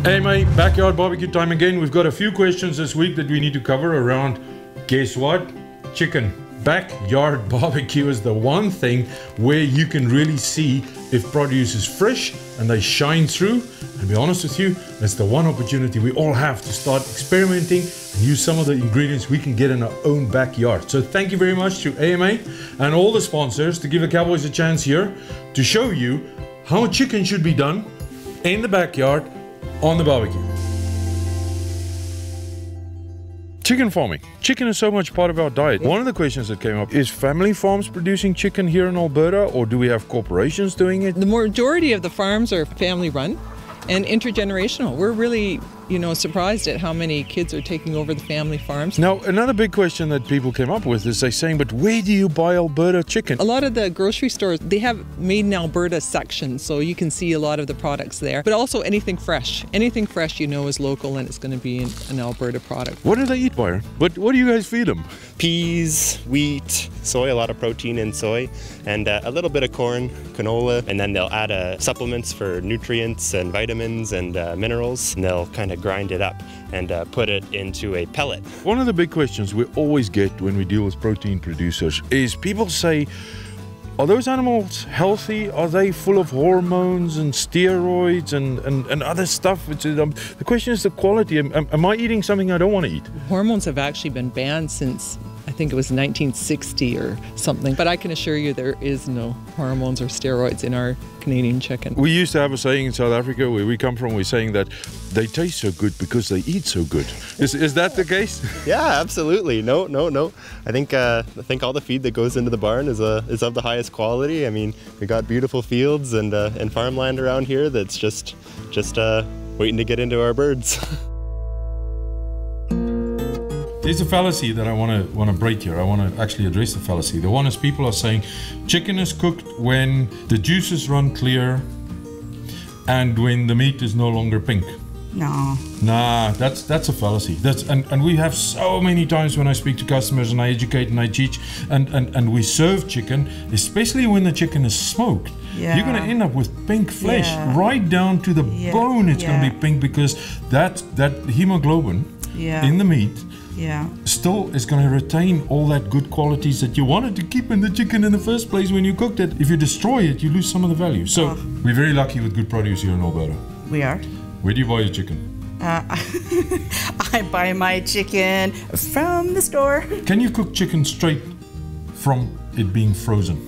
Hey mate, backyard barbecue time again. We've got a few questions this week that we need to cover around, guess what? Chicken. Backyard barbecue is the one thing where you can really see if produce is fresh and they shine through. And to be honest with you, that's the one opportunity we all have to start experimenting and use some of the ingredients we can get in our own backyard. So thank you very much to AMA and all the sponsors to give the Cowboys a chance here to show you how chicken should be done in the backyard on the barbecue. Chicken farming. Chicken is so much part of our diet. One of the questions that came up is family farms producing chicken here in Alberta, or do we have corporations doing it? The majority of the farms are family run and intergenerational. We're really, surprised at how many kids are taking over the family farms. Now, another big question that people came up with is they're saying, but where do you buy Alberta chicken? A lot of the grocery stores, they have made in Alberta sections, so you can see a lot of the products there. But also anything fresh. Anything fresh is local and it's going to be an Alberta product. What do they eat, Byron? What do you guys feed them? Peas, wheat, soy, a lot of protein in soy, and a little bit of corn, canola, and then they'll add supplements for nutrients and vitamins and minerals, and they'll kind of grind it up and put it into a pellet. One of the big questions we always get when we deal with protein producers is people say, are those animals healthy? Are they full of hormones and steroids and other stuff? The question is the quality. Am I eating something I don't want to eat? Hormones have actually been banned since, I think it was 1960 or something. But I can assure you there is no hormones or steroids in our Canadian chicken. We used to have a saying in South Africa where we come from, we're saying that they taste so good because they eat so good. Is that the case? Yeah, absolutely. No. I think all the feed that goes into the barn is of the highest quality. I mean, we got beautiful fields and farmland around here that's just waiting to get into our birds. There's a fallacy that I want to break here. I want to actually address the fallacy. The one is people are saying chicken is cooked when the juices run clear and when the meat is no longer pink. No. Nah, that's a fallacy. And we have so many times when I speak to customers and I educate and I teach and we serve chicken, especially when the chicken is smoked. Yeah. You're going to end up with pink flesh, right down to the bone. It's going to be pink because that hemoglobin in the meat still is going to retain all that good qualities that you wanted to keep in the chicken in the first place when you cooked it. If you destroy it, you lose some of the value. So we're very lucky with good produce here in Alberta. We are. Where do you buy your chicken? I buy my chicken from the store. Can you cook chicken straight from it being frozen?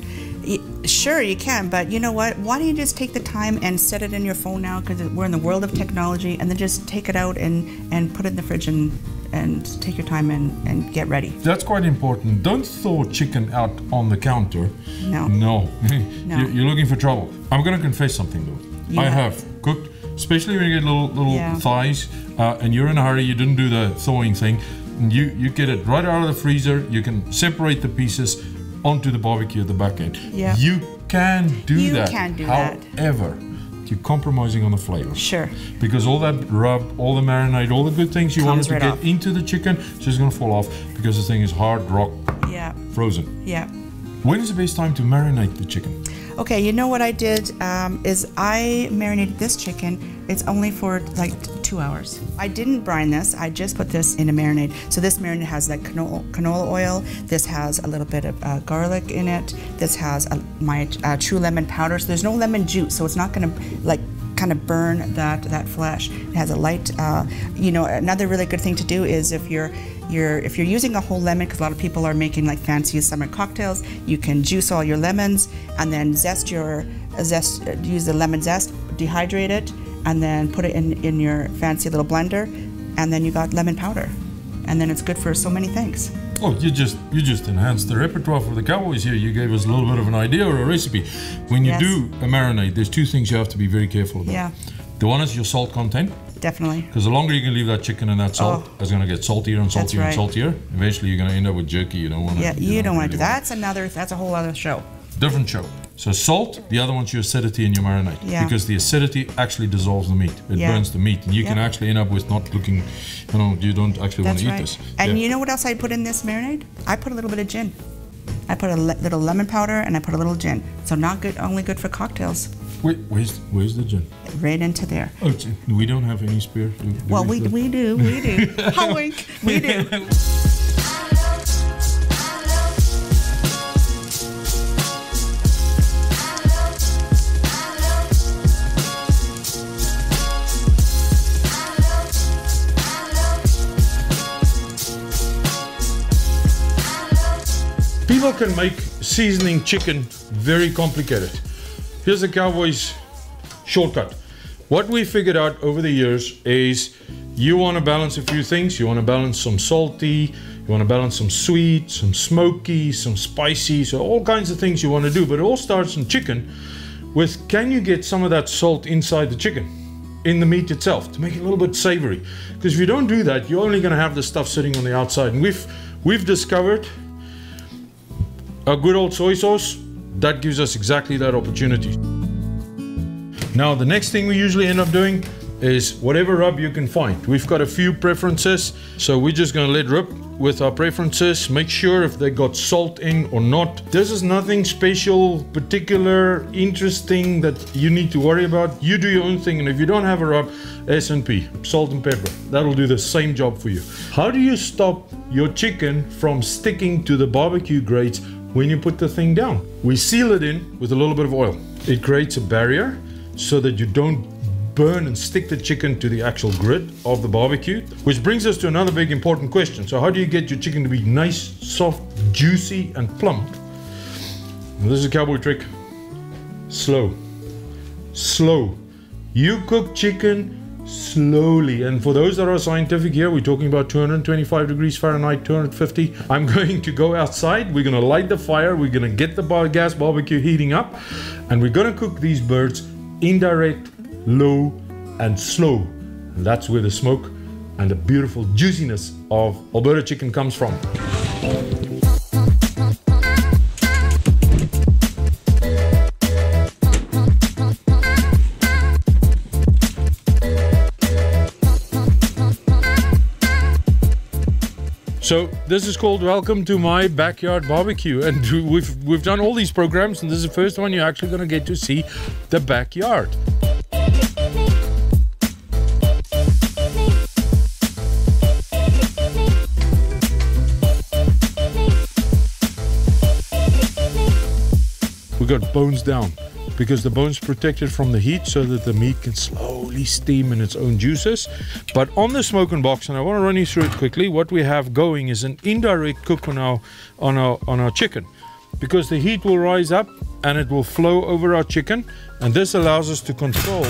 Sure, you can, but you know what? Why don't you just take the time and set it in your phone now, because we're in the world of technology, and then just take it out and put it in the fridge and take your time and get ready. That's quite important. Don't thaw chicken out on the counter. No. You're looking for trouble. I'm going to confess something though. I have cooked, especially when you get little thighs and you're in a hurry, you didn't do the thawing thing, and you get it right out of the freezer, you can separate the pieces onto the barbecue at the back end. Yeah. You can do that. However, you're compromising on the flavor. Sure. Because all that rub, all the marinade, all the good things you wanted to get into the chicken, it's just going to fall off because the thing is hard rock frozen. Yeah. When is the best time to marinate the chicken? Okay, you know what I did is I marinated this chicken. It's only for like 2 hours. I didn't brine this. I just put this in a marinade. So this marinade has like canola oil. This has a little bit of garlic in it. This has my true lemon powder. So there's no lemon juice, so it's not going to kind of burn that flesh. It has a light. Another really good thing to do is if you're using a whole lemon, because a lot of people are making like fancy summer cocktails, you can juice all your lemons and then use the lemon zest, dehydrate it, and then put it in your fancy little blender, and then you got lemon powder, and then it's good for so many things. Oh, you just enhanced the repertoire for the Cowboys here. You gave us a little bit of an idea or a recipe. When you do a marinade, there's two things you have to be very careful about. Yeah. The one is your salt content. Definitely. Because the longer you can leave that chicken in that salt, it's going to get saltier and saltier and saltier. Eventually, you're going to end up with jerky. You don't want to. Yeah, you don't want to do that. That's a whole other show. Different show. So salt, the other one's your acidity in your marinade. Yeah. Because the acidity actually dissolves the meat. It burns the meat. And you can actually end up with not looking, you don't actually want to eat this. And you know what else I put in this marinade? I put a little bit of gin. I put a little lemon powder and I put a little gin. So not good, only good for cocktails. Wait, where's the gin? Right into there. Oh, we don't have any spare. Well, we do. Oh, wink, we do. People can make seasoning chicken very complicated. Here's a Cowboys shortcut. What we figured out over the years is you want to balance a few things. You want to balance some salty, you want to balance some sweet, some smoky, some spicy, so all kinds of things you want to do. But it all starts in chicken with, can you get some of that salt inside the chicken, in the meat itself, to make it a little bit savory? Because if you don't do that, you're only going to have the stuff sitting on the outside. And we've discovered a good old soy sauce that gives us exactly that opportunity. Now the next thing we usually end up doing is whatever rub you can find. We've got a few preferences, so we're just going to let rip with our preferences. Make sure if they got salt in or not. This is nothing special, particular, interesting that you need to worry about. You do your own thing, and if you don't have a rub, S&P, salt and pepper, that'll do the same job for you. How do you stop your chicken from sticking to the barbecue grates when you put the thing down? We seal it in with a little bit of oil. It creates a barrier so that you don't burn and stick the chicken to the actual grid of the barbecue. Which brings us to another big important question. So how do you get your chicken to be nice, soft, juicy and plump? Well, this is a cowboy trick. Slow. Slow. You cook chicken slowly, and for those that are scientific here, we're talking about 225 degrees Fahrenheit, 250. I'm going to go outside, we're going to light the fire, we're going to get the gas barbecue heating up, and we're going to cook these birds indirect, low and slow. And that's where the smoke and the beautiful juiciness of Alberta chicken comes from. So this is called Welcome to My Backyard Barbecue, and we've done all these programs, and this is the first one you're actually going to get to see the backyard. We got bones down because the bones protected from the heat so that the meat can slowly steam in its own juices. But on the smoking box, and I want to run you through it quickly, what we have going is an indirect cook on our chicken, because the heat will rise up and it will flow over our chicken, and this allows us to control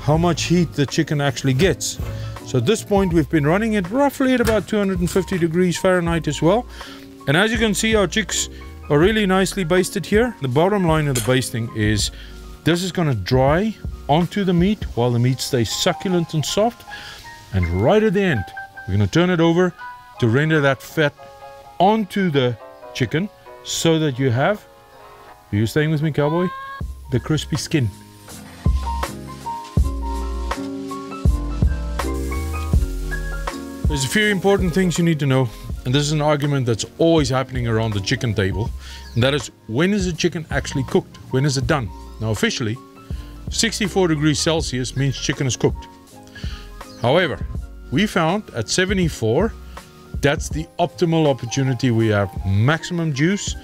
how much heat the chicken actually gets. So at this point we've been running it roughly at about 250 degrees Fahrenheit as well, and as you can see, our chicks are really nicely basted here. The bottom line of the basting is this is going to dry onto the meat while the meat stays succulent and soft, and right at the end we're going to turn it over to render that fat onto the chicken so that you have, are you staying with me, cowboy? The crispy skin. There's a few important things you need to know, and this is an argument that's always happening around the chicken table, and that is, when is the chicken actually cooked? When is it done? Now officially, 64 degrees Celsius means chicken is cooked. However, we found at 74, that's the optimal opportunity. We have maximum juice,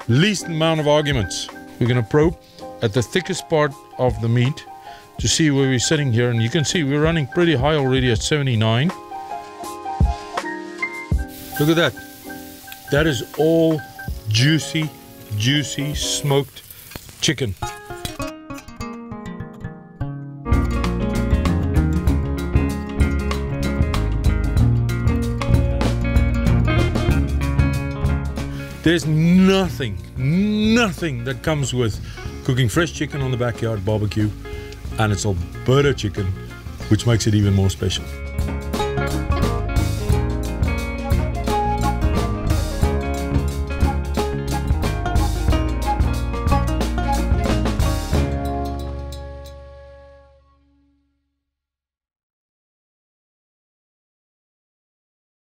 least amount of arguments. We're going to probe at the thickest part of the meat to see where we're sitting here, and you can see we're running pretty high already at 79. Look at that. That is all juicy, juicy smoked chicken. There's nothing that comes with cooking fresh chicken on the backyard barbecue, and it's Alberta chicken, which makes it even more special.